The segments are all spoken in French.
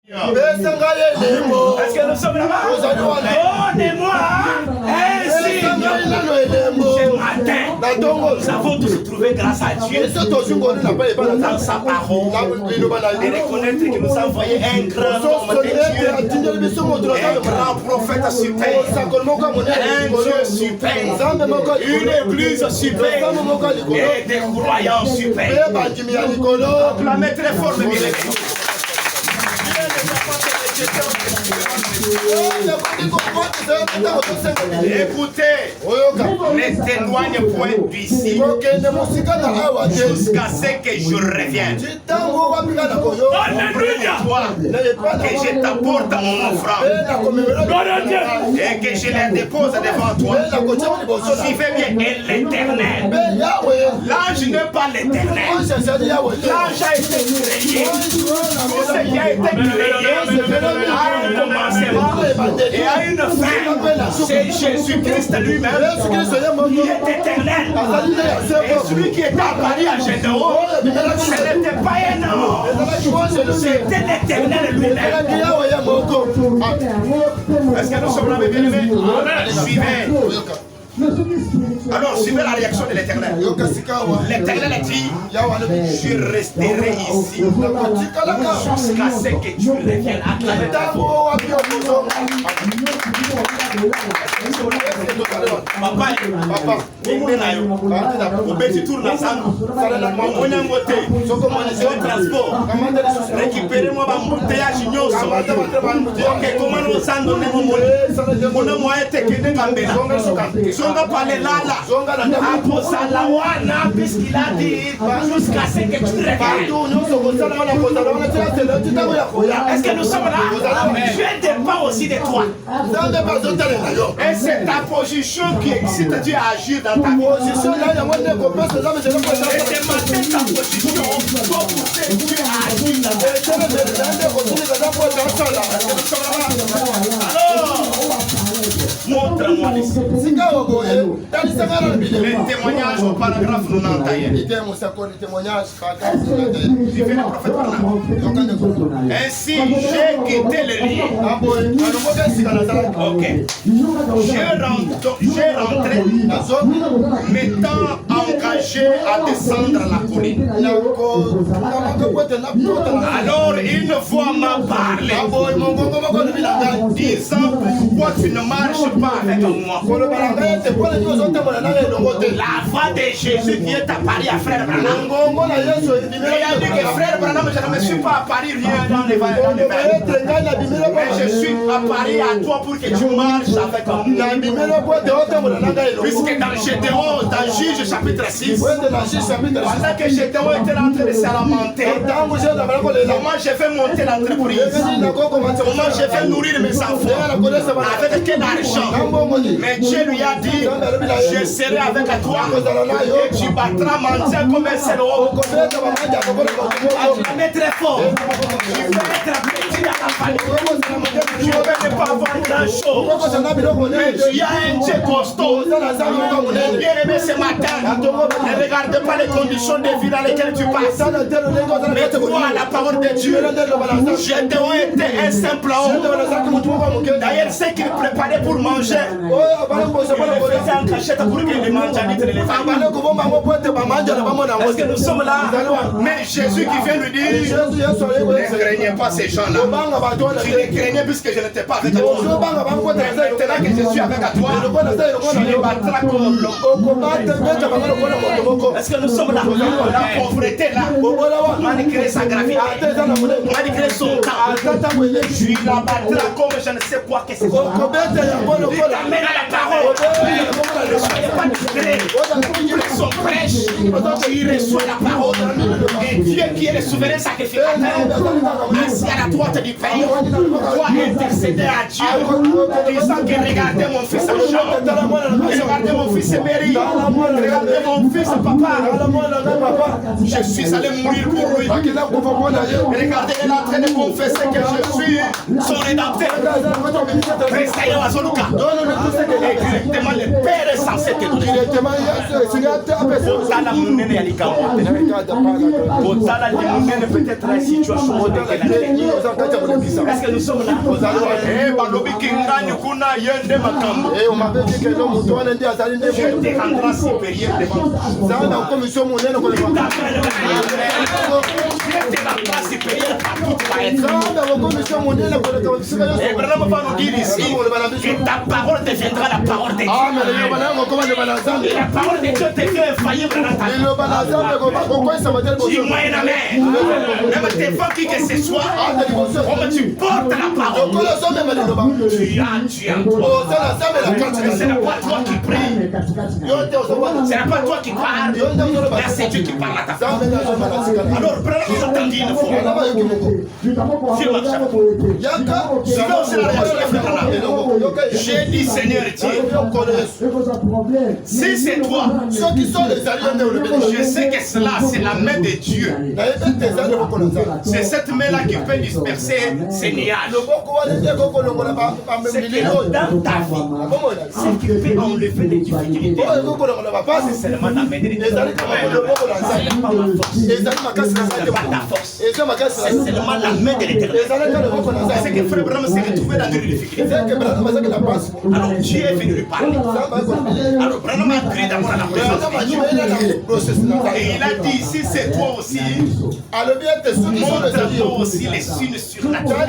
Est-ce que nous sommes là-bas? Donnez-moi ainsi ce matin. Nous avons tous trouvé grâce à Dieu dans sa parole et reconnaître qu'il nous a envoyé un grand homme de Dieu, un grand prophète suprême, un Dieu suprême, une église suprême et des croyants suprêmes. Acclamez très fort le miracle. Écoutez, ne t'éloigne point d'ici jusqu'à ce que je revienne. Alléluia. Que je t'apporte mon offrande et que je la dépose devant toi. Suivez bien, et l'éternel. L'ange n'est pas l'éternel. L'ange a été créé. Tout ce qui a été créé a un commencement et a une fin. C'est Jésus-Christ lui-même qui est éternel. Et celui qui était apparu à Gédéon, ce n'était pas un homme, c'était l'éternel lui-même. Est-ce que nous sommes là, mes bien-aimés? Suivez. Alors, suivez la réaction de l'éternel. L'éternel a dit, je resterai ici jusqu'à ce que tu reviennes. Acclamez ta voix. Papa, récupérez-moi ma embouteillage. On va parler là, puisqu'il a dit jusqu'à ce que tu reviennes. Est-ce que nous sommes là? Dieu dépend aussi de toi. Et c'est ta position qui excite Dieu à agir dans ta vie. Et ce matin, ta position doit pousser Dieu à agir dans ta vie. Alors, montre-moi ici. Le témoignage au paragraphe 91. Ainsi, j'ai quitté le lieu. Ok. J'ai rentré, m'étant engagé à descendre la colline. Alors une voix m'a parlé, disant pourquoi tu ne marches pas avec moi. La voix de Jésus vient t'apparaître à frère Branham. Il a dit que frère Branham, je ne me suis pas apparu rien dans les mais je suis apparu à toi pour que tu marches avec moi. Puisque dans Gédéon, dans Juge chapitre 6, pendant que Gédéon était en train de se lamenter, comment je vais monter l'entreprise, comment je vais nourrir mes enfants, avec quel argent. Mais Dieu lui a dit, je serai avec toi et tu battras mentir comme un seul homme. Acclamez très fort. Tu veux être petit dans la famille. Tu veux ne pas avoir grand-chose. Mais tu as un Dieu costaud. Bien aimé ce matin, ne regarde pas les conditions de vie dans lesquelles tu passes. Mais crois à la parole de Dieu. Gédéon était un simple homme. D'ailleurs, ce qu'il préparait pour manger, il faisait en cachette pour qu'il les mange à litre les femmes. Est-ce que nous sommes là? Mais Jésus qui vient lui dire, ne craignez pas ces gens-là. Tu les craignais puisque je n'étais pas avec toi. Maintenant que je suis avec toi, tu les battras comme l'homme. Est-ce que nous sommes là? La pauvreté là, malgré sa gravité, malgré son temps, tu la battras comme je ne sais quoi que c'est. Il t'amène à la parole. Ne soyez pas distraits. Ils sont prêches. Tu reçois la parole. Et Dieu qui est le souverain sacrificateur, assis à la droite du pays, doit intercéder à Dieu, disant que regardez mon fils Jean, regardez mon fils Emery, regardez mon fils papa. Je suis allé mourir pour lui. Regardez, il est en train de confesser que je suis son rédempteur. Directement, le Père est censé te donner. Peut-être la situation. Est-ce que nous sommes là? Je te rendrai supérieur devant toi. Et Branham va nous dire ici que ta parole deviendra la parole de Dieu. Et la parole de Dieu devient infaillible dans ta vie. Dis-moi un amen. Même devant qui que ce soit, comme tu portes la parole, tu as. Ce n'est pas toi qui prie. Ce n'est pas toi qui parles. Mais c'est Dieu qui parle à ta femme. Alors, Branham nous entendit une fois. J'ai dit Seigneur Dieu, si c'est toi, je sais que cela c'est la main de Dieu. C'est cette main-là qui peut disperser ces nuages. C'est que dans ta vie, ce qui peut enlever les difficultés, c'est seulement la main de Dieu. C'est pas ma force. C'est pas ta force. C'est seulement la main de l'Éternel. C'est que Frère Branham s'est retrouvé dans des difficultés. Alors Dieu est venu lui parler. Alors Branham a crié d'abord à la présence de Dieu. Et il a dit, si c'est toi aussi, montre-toi aussi les signes surnaturels.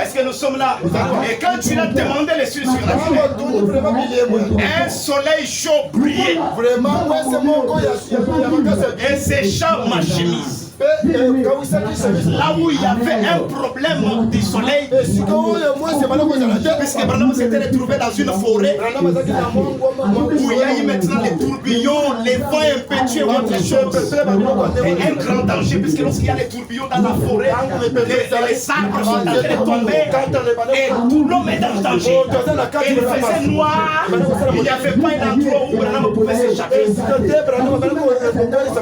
Est-ce que nous sommes là? Et quand tu as demandé les signes surnaturels, un soleil chaud brillait. Et sécha ma chemise. Là où il y avait un problème du soleil, puisque Branham s'était retrouvé dans une forêt où il y a eu maintenant les tourbillons, les vents impétueux, autre chose, et un grand danger, puisque lorsqu'il y a les tourbillons dans la forêt, les arbres sont en train de tomber et tout l'homme est dans le danger. Et il faisait noir, il n'y avait pas un endroit où Branham pouvait s'échapper.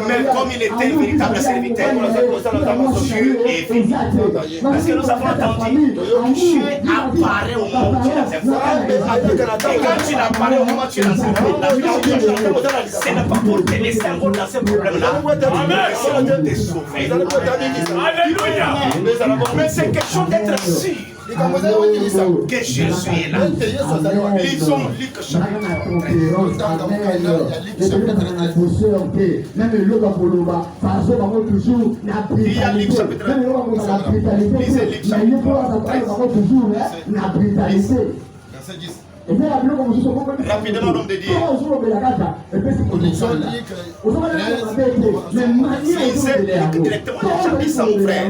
Mais comme il était un véritable serviteur, Dieu est venu. Parce que nous avons entendu, Dieu apparaît au moment où tu es dans un problème. Et quand tu apparais au moment où tu es dans un problème, ce n'est pas pour te laisser encore dans ce problème-là. C'est pour te sauver. Alléluia. Mais c'est quelque chose d'être sûr que Jésus est là. Lisons Luc chapitre 13. Il y a Luc chapitre 13. Lisez Luc chapitre 13. Verset 10. Rapidement, l'homme de Dieu. Directement, j'ai ça, mon frère.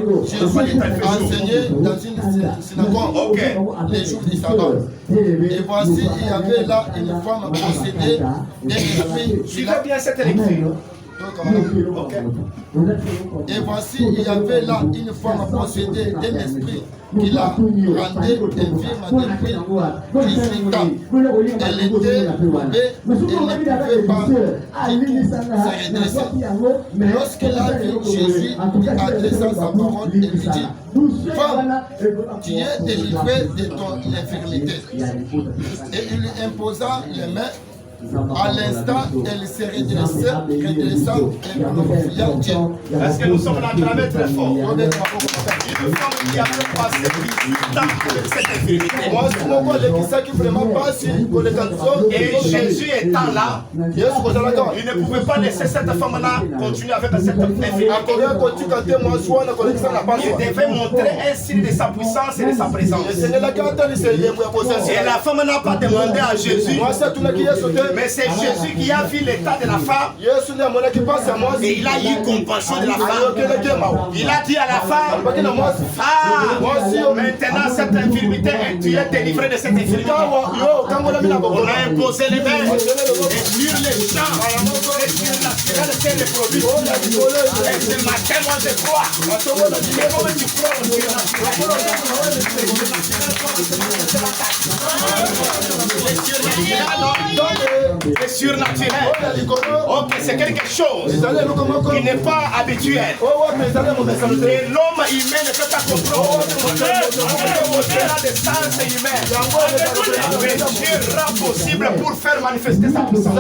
Enseigné dans une synagogue les jours du sabbat. Et voici, il y avait là une femme possédée d'un esprit. Suivez bien cette lecture. Et voici, il y avait là une femme possédée d'un esprit qui la rendait infirme depuis 18 ans. Elle était tombée, elle ne pouvait pas se redresser. Lorsqu'elle a vu Jésus lui adressant sa parole, elle lui dit, femme, tu es délivrée de ton infirmité. Et il lui imposa les mains. À l'instant, elle s'est redressée, redressant et glorifiant Dieu. Est-ce que nous sommes là à travers très fort? Une femme qui a passé 18 ans avec cette infirmité. Et Jésus étant là, il ne pouvait pas laisser cette femme-là continuer avec cette infirmité. Il devait montrer un signe de sa puissance et de sa présence. Et la femme n'a pas demandé à Jésus. Mais c'est Jésus qui a vu l'état de la femme. Et il a eu compassion de la femme. Il a dit à la femme, maintenant cette infirmité, tu es délivré de cette infirmité. On a imposé les mains et sur les champs et sur la spiralité des produits. Et ce matin, moi je crois. Et comment tu crois au Dieu naturel? surnaturel. Ok, c'est quelque chose qui n'est pas habituel. Et l'homme humain ne peut pas comprendre. Au-delà des sens humains. Mais Dieu rend possible pour faire manifester sa puissance.